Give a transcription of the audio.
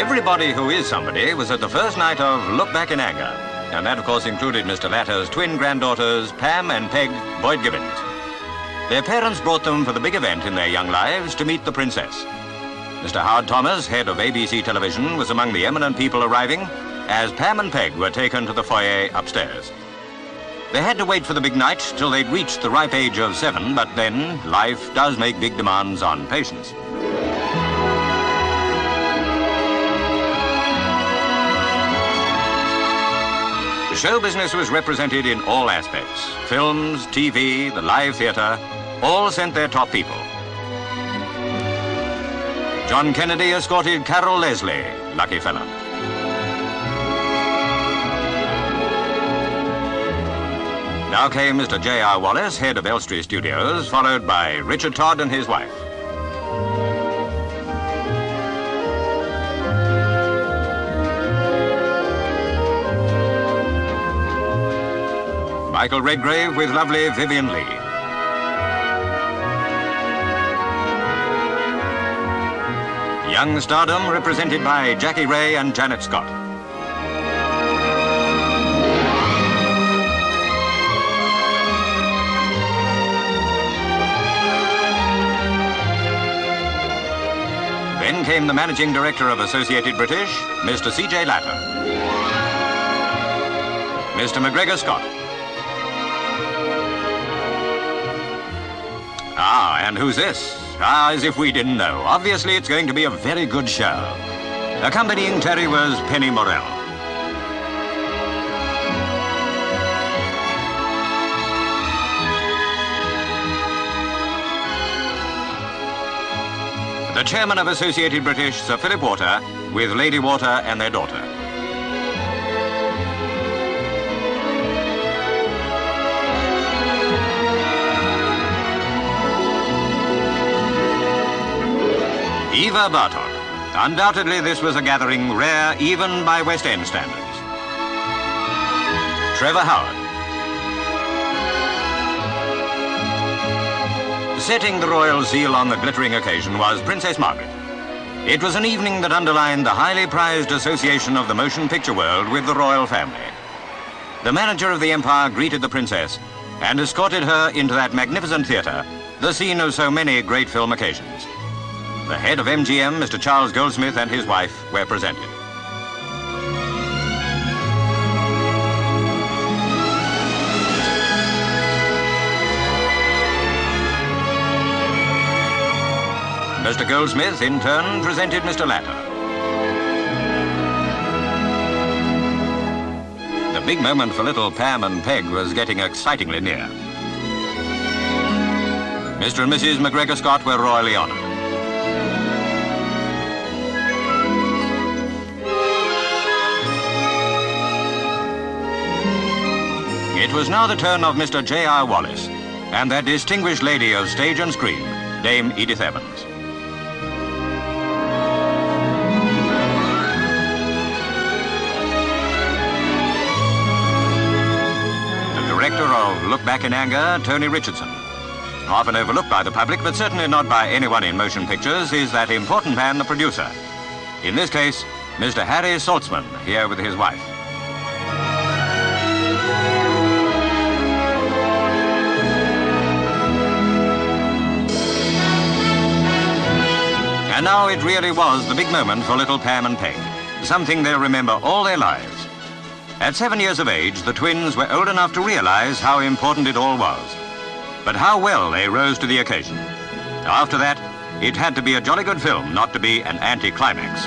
Everybody who is somebody was at the first night of Look Back in Anger. And that, of course, included Mr. Latter's twin granddaughters, Pam and Peg Boyd Gibbons. Their parents brought them for the big event in their young lives to meet the princess. Mr. Howard Thomas, head of ABC Television, was among the eminent people arriving as Pam and Peg were taken to the foyer upstairs. They had to wait for the big night till they'd reached the ripe age of 7, but then life does make big demands on patience. The show business was represented in all aspects. Films, TV, the live theatre, all sent their top people. John Kennedy escorted Carol Leslie, lucky fella. Now came Mr. J.R. Wallace, head of Elstree Studios, followed by Richard Todd and his wife. Michael Redgrave with lovely Vivien Leigh. Young stardom represented by Jackie Ray and Janet Scott. Then came the managing director of Associated British, Mr. C.J. Latter. Mr. McGregor Scott. Ah, and who's this? Ah, as if we didn't know. Obviously, it's going to be a very good show. Accompanying Terry was Penny Morell. The chairman of Associated British, Sir Philip Water, with Lady Water and their daughter. Eva Bartok. Undoubtedly, this was a gathering rare even by West End standards. Trevor Howard. Setting the royal seal on the glittering occasion was Princess Margaret. It was an evening that underlined the highly prized association of the motion picture world with the royal family. The manager of the Empire greeted the princess and escorted her into that magnificent theatre, the scene of so many great film occasions. The head of MGM, Mr. Charles Goldsmith, and his wife were presented. Mr. Goldsmith, in turn, presented Mr. Latter. The big moment for little Pam and Peg was getting excitingly near. Mr. and Mrs. McGregor Scott were royally honoured. It was now the turn of Mr. J.R. Wallace and that distinguished lady of stage and screen, Dame Edith Evans. The director of Look Back in Anger, Tony Richardson. Often overlooked by the public, but certainly not by anyone in motion pictures, is that important man, the producer. In this case, Mr. Harry Saltzman, here with his wife. And now it really was the big moment for little Pam and Peg, something they'll remember all their lives. At 7 years of age, the twins were old enough to realize how important it all was. But how well they rose to the occasion. After that, it had to be a jolly good film, not to be an anticlimax.